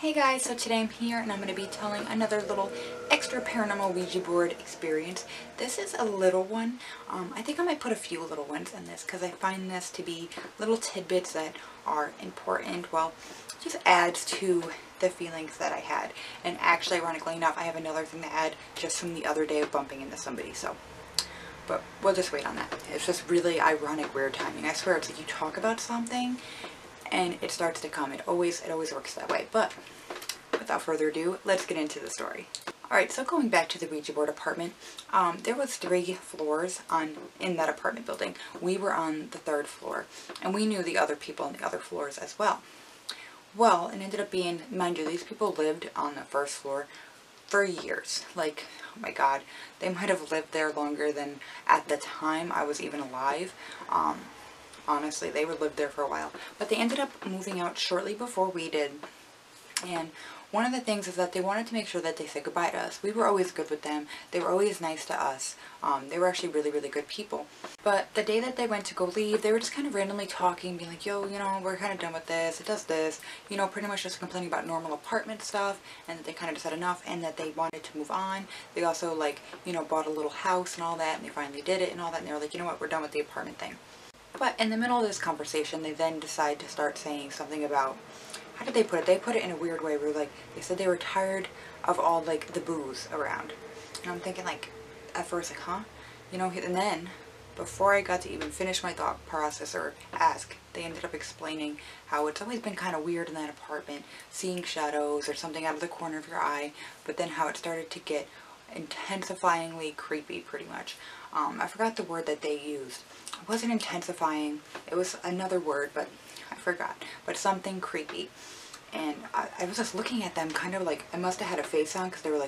Hey guys, so today I'm here and I'm going to be telling another little extra paranormal Ouija board experience. This is a little one. I think I might put a few little ones in this because I find this to be little tidbits that are important. Well, it just adds to the feelings that I had. And actually, ironically enough, I have another thing to add just from the other day of bumping into somebody. But we'll just wait on that. It's just really ironic, weird timing. I swear, it's like you talk about something and it starts to come. It always works that way. But without further ado, let's get into the story. Alright, so going back to the Ouija board apartment, there was 3 floors in that apartment building. We were on the 3rd floor, and we knew the other people on the other floors as well. Well, it ended up being, mind you, these people lived on the 1st floor for years. Like, oh my god, they might have lived there longer than at the time I was even alive. Honestly, they would live there for a while. But they ended up moving out shortly before we did. And one of the things is that they wanted to make sure that they said goodbye to us. We were always good with them. They were always nice to us. They were actually really, really good people. But the day that they went to go leave, they were just kind of randomly talking, being like, yo, you know, we're kind of done with this. It does this. You know, pretty much just complaining about normal apartment stuff, and that they kind of just had enough and that they wanted to move on. They also, like, you know, bought a little house and all that, and they finally did it and all that, and they were like, you know what, we're done with the apartment thing. But in the middle of this conversation, they then decide to start saying something about, how did they put it? They put it in a weird way where, like, they said they were tired of all, like, the booze around. And I'm thinking, like, at first, like, huh? You know, and then, before I got to even finish my thought process or ask, they ended up explaining how it's always been kind of weird in that apartment, seeing shadows or something out of the corner of your eye, but then how it started to get intensifyingly creepy, pretty much. I forgot the word that they used. It wasn't intensifying. It was another word, but I forgot. But something creepy. And I was just looking at them kind of like, I must have had a face on because they were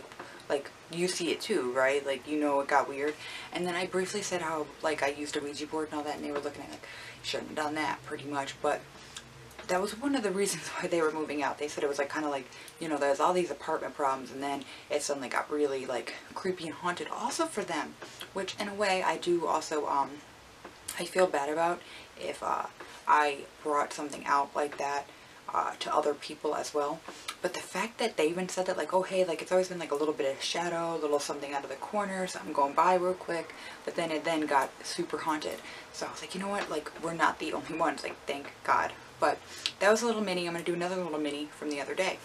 like, you see it too, right? Like, you know, it got weird. And then I briefly said how, like, I used a Ouija board and all that, and they were looking at like, shouldn't have done that, pretty much. But that was one of the reasons why they were moving out. They said it was like kind of like, you know, there's all these apartment problems, and then it suddenly got really like creepy and haunted also for them, which in a way I do also I feel bad about if I brought something out like that to other people as well. But the fact that they even said that, like, oh hey, like, it's always been like a little bit of shadow, a little something out of the corner, something going by real quick, but then it then got super haunted. So I was like, you know what, like, we're not the only ones, like, thank God. But that was a little mini. I'm going to do another little mini from the other day.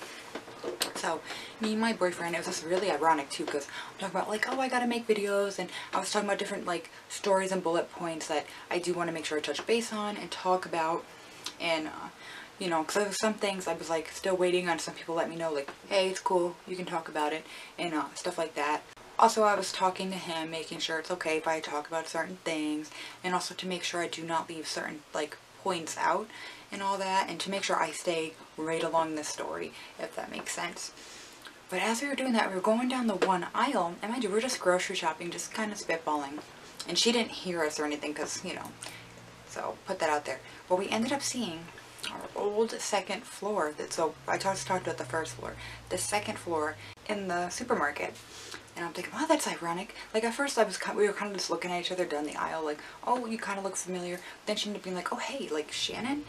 So, me and my boyfriend, it was just really ironic too, because I'm talking about, like, oh, I gotta make videos, and I was talking about different, like, stories and bullet points that I do want to make sure I touch base on and talk about, and, you know, because there were some things I was, like, still waiting on some people let me know, like, hey, it's cool, you can talk about it, and stuff like that. Also, I was talking to him, making sure it's okay if I talk about certain things, and also to make sure I do not leave certain, like, points out and all that, and to make sure I stay right along the story, if that makes sense. But as we were doing that, we were going down the one aisle, and mind you, we were just grocery shopping, just kind of spitballing. And she didn't hear us or anything, because, you know, so put that out there. But we ended up seeing our old 2nd floor, so I just talked about the 1st floor, the 2nd floor in the supermarket. And I'm thinking, wow, that's ironic. Like, at first we were kind of just looking at each other down the aisle, like, oh, you kind of look familiar. Then she ended up being like, oh, hey, like, Shannon?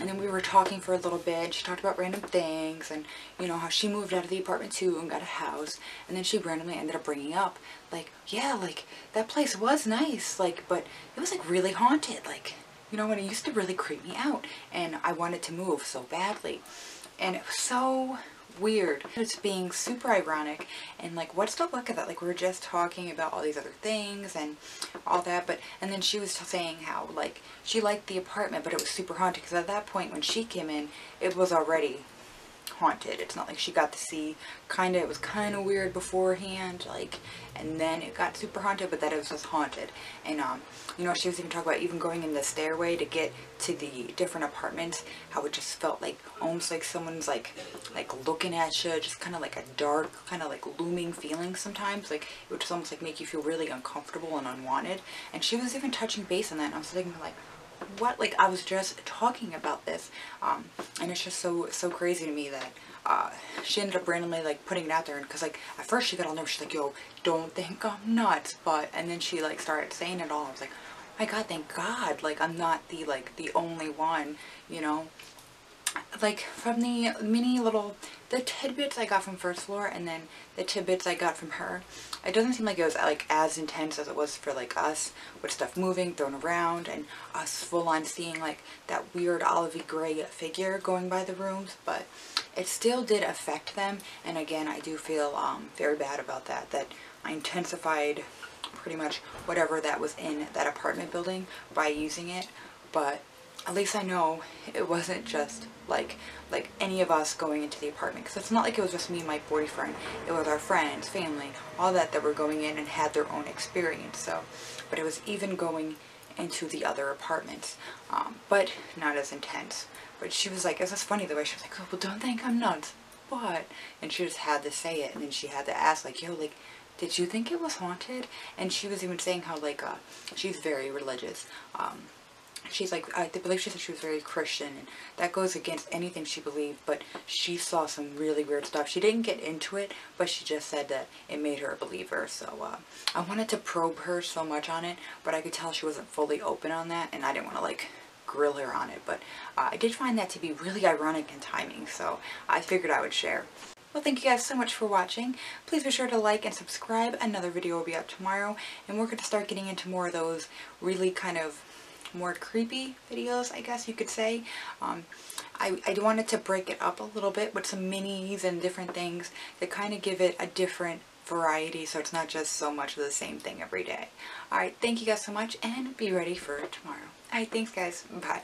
And then we were talking for a little bit. She talked about random things, and, you know, how she moved out of the apartment too and got a house. And then she randomly ended up bringing up, like, yeah, like, that place was nice, like, but it was, like, really haunted, like, you know, and it used to really creep me out. And I wanted to move so badly. And it was so weird. It's being super ironic, and like, what's the look of that? Like, we were just talking about all these other things and all that, but, and then she was saying how, like, she liked the apartment, but it was super haunted, because at that point when she came in, it was already haunted. It's not like she got to see, it was kind of weird beforehand, like, and then it got super haunted, but that it was just haunted. And you know, she was even talking about even going in the stairway to get to the different apartments, how it just felt like almost like someone's like looking at you, just kind of like a dark, kind of like looming feeling sometimes. Like, it would just almost like make you feel really uncomfortable and unwanted. And she was even touching base on that, and I was thinking, like, what? Like, I was just talking about this, and it's just so crazy to me that she ended up randomly, like, putting it out there, and because, like, at first she got all nervous. She's like, yo, don't think I'm nuts, but, and then she, like, started saying it all. I was like, oh my god, thank God, like, I'm not the only one, you know. Like, from the the tidbits I got from first floor and then the tidbits I got from her, it doesn't seem like it was like as intense as it was for like us, with stuff moving, thrown around, and us full on seeing like that weird olivey gray figure going by the rooms, but it still did affect them. And again, I do feel very bad about that, that I intensified pretty much whatever that was in that apartment building by using it. But at least I know it wasn't just like any of us going into the apartment, because it's not like it was just me and my boyfriend. It was our friends, family, all that were going in and had their own experience. So, but it was even going into the other apartments, but not as intense. But she was like, it was funny the way she was like, oh, well, don't think I'm nuts. What? And she just had to say it, and then she had to ask, like, yo, like, did you think it was haunted? And she was even saying how, like, she's very religious. She's like, I believe she said she was very Christian, and that goes against anything she believed, but she saw some really weird stuff. She didn't get into it, but she just said that it made her a believer. So I wanted to probe her so much on it, but I could tell she wasn't fully open on that, and I didn't want to like grill her on it. But I did find that to be really ironic in timing, so I figured I would share. Well, thank you guys so much for watching. Please be sure to like and subscribe. Another video will be out tomorrow, and we're going to start getting into more of those really kind of more creepy videos, I guess you could say. I wanted to break it up a little bit with some minis and different things to kind of give it a different variety, so it's not just so much of the same thing every day. Alright, thank you guys so much, and be ready for tomorrow. Alright, thanks guys. Bye.